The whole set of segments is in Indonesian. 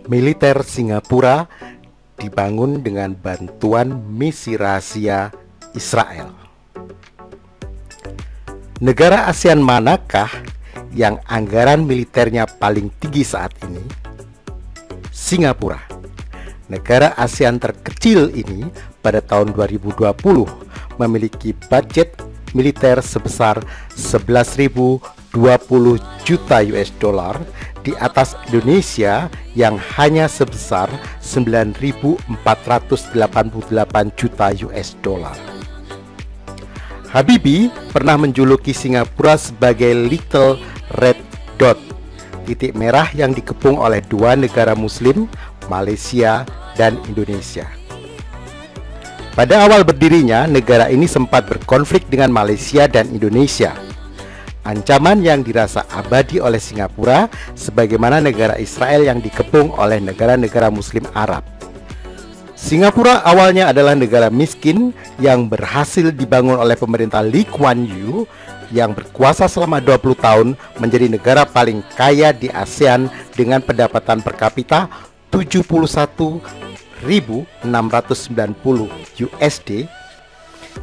Militer Singapura dibangun dengan bantuan misi rahasia Israel. Negara ASEAN manakah yang anggaran militernya paling tinggi saat ini? Singapura. Negara ASEAN terkecil ini pada tahun 2020 memiliki budget militer sebesar 11.020 juta US dollar di atas Indonesia yang hanya sebesar 9.488 juta US dollar. Habibie pernah menjuluki Singapura sebagai Little Red Dot, titik merah yang dikepung oleh dua negara muslim, Malaysia dan Indonesia. Pada awal berdirinya, negara ini sempat berkonflik dengan Malaysia dan Indonesia. Ancaman yang dirasa abadi oleh Singapura sebagaimana negara Israel yang dikepung oleh negara-negara muslim Arab. Singapura awalnya adalah negara miskin yang berhasil dibangun oleh pemerintah Lee Kuan Yew yang berkuasa selama 20 tahun menjadi negara paling kaya di ASEAN dengan pendapatan per kapita 71.690 USD,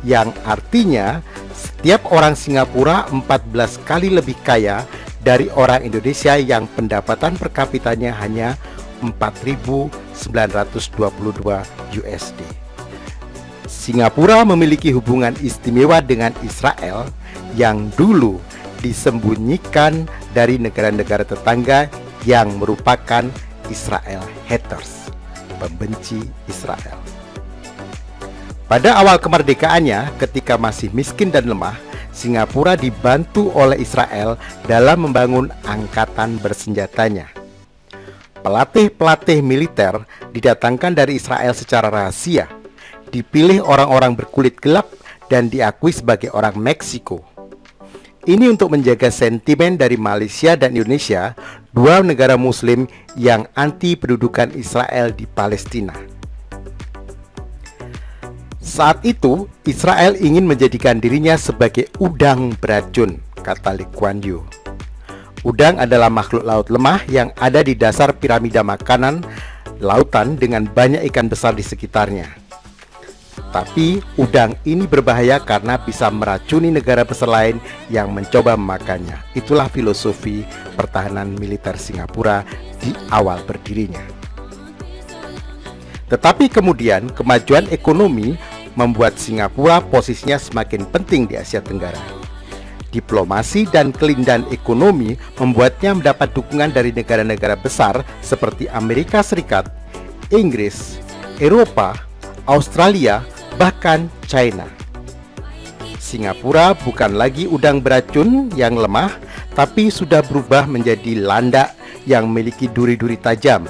yang artinya setiap orang Singapura 14 kali lebih kaya dari orang Indonesia yang pendapatan per kapitanya hanya 4.922 USD. Singapura memiliki hubungan istimewa dengan Israel yang dulu disembunyikan dari negara-negara tetangga yang merupakan Israel haters, pembenci Israel. Pada awal kemerdekaannya, ketika masih miskin dan lemah, Singapura dibantu oleh Israel dalam membangun angkatan bersenjatanya. Pelatih-pelatih militer didatangkan dari Israel secara rahasia, dipilih orang-orang berkulit gelap dan diakui sebagai orang Meksiko. Ini untuk menjaga sentimen dari Malaysia dan Indonesia, dua negara muslim yang anti pendudukan Israel di Palestina. Saat itu, Israel ingin menjadikan dirinya sebagai udang beracun, kata Lee Kuan Yew. Udang adalah makhluk laut lemah yang ada di dasar piramida makanan lautan dengan banyak ikan besar di sekitarnya. Tapi udang ini berbahaya karena bisa meracuni negara besar lain yang mencoba memakannya. Itulah filosofi pertahanan militer Singapura di awal berdirinya. Tetapi kemudian kemajuan ekonomi membuat Singapura posisinya semakin penting di Asia Tenggara. Diplomasi dan kelindahan ekonomi membuatnya mendapat dukungan dari negara-negara besar seperti Amerika Serikat, Inggris, Eropa, Australia, bahkan China. Singapura bukan lagi udang beracun yang lemah, tapi sudah berubah menjadi landak yang memiliki duri-duri tajam.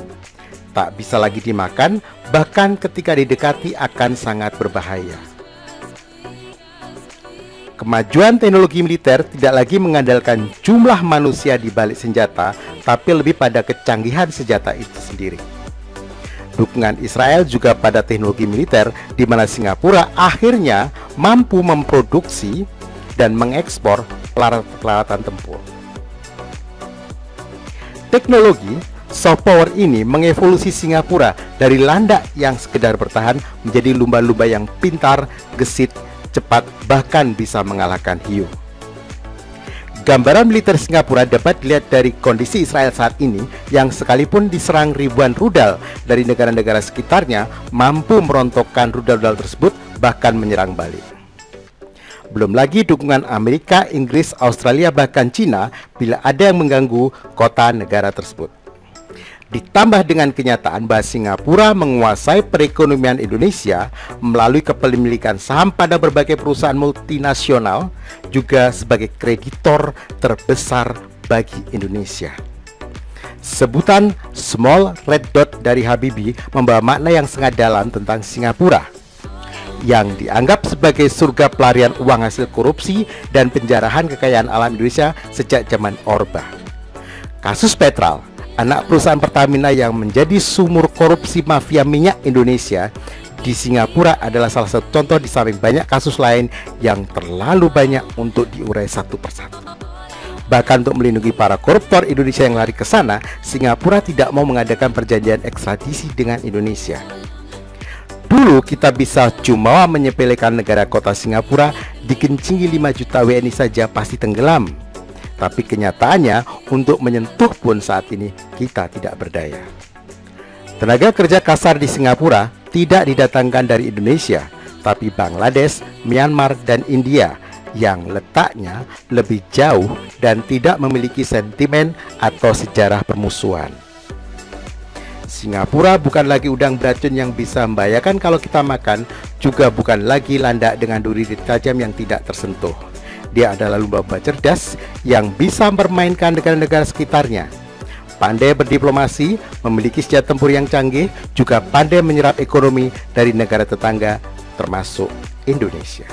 Tak bisa lagi dimakan, bahkan ketika didekati akan sangat berbahaya. Kemajuan teknologi militer tidak lagi mengandalkan jumlah manusia di balik senjata, tapi lebih pada kecanggihan senjata itu sendiri. Dukungan Israel juga pada teknologi militer, di mana Singapura akhirnya mampu memproduksi dan mengekspor peralatan tempur. Teknologi soft power ini mengevolusi Singapura dari landak yang sekedar bertahan menjadi lumba-lumba yang pintar, gesit, cepat, bahkan bisa mengalahkan hiu. Gambaran militer Singapura dapat dilihat dari kondisi Israel saat ini yang sekalipun diserang ribuan rudal dari negara-negara sekitarnya mampu merontokkan rudal-rudal tersebut bahkan menyerang balik. Belum lagi dukungan Amerika, Inggris, Australia, bahkan Cina bila ada yang mengganggu kota negara tersebut. Ditambah dengan kenyataan bahwa Singapura menguasai perekonomian Indonesia melalui kepemilikan saham pada berbagai perusahaan multinasional, juga sebagai kreditor terbesar bagi Indonesia. Sebutan Small Red Dot dari Habibie membawa makna yang sangat dalam tentang Singapura, yang dianggap sebagai surga pelarian uang hasil korupsi dan penjarahan kekayaan alam Indonesia sejak zaman Orba. Kasus Petral, anak perusahaan Pertamina yang menjadi sumur korupsi mafia minyak Indonesia di Singapura, adalah salah satu contoh di samping banyak kasus lain yang terlalu banyak untuk diurai satu persatu. Bahkan untuk melindungi para koruptor Indonesia yang lari ke sana, Singapura tidak mau mengadakan perjanjian ekstradisi dengan Indonesia. Dulu kita bisa cuma menyepelekan negara kota Singapura dikencingi 5 juta WNI saja pasti tenggelam. Tapi kenyataannya untuk menyentuh pun saat ini kita tidak berdaya. Tenaga kerja kasar di Singapura tidak didatangkan dari Indonesia, tapi Bangladesh, Myanmar, dan India yang letaknya lebih jauh dan tidak memiliki sentimen atau sejarah permusuhan. Singapura bukan lagi udang beracun yang bisa membahayakan kalau kita makan, juga bukan lagi landak dengan duri tajam yang tidak tersentuh. Dia adalah lumba-lumba cerdas yang bisa mempermainkan negara-negara sekitarnya. Pandai berdiplomasi, memiliki senjata tempur yang canggih, juga pandai menyerap ekonomi dari negara tetangga termasuk Indonesia.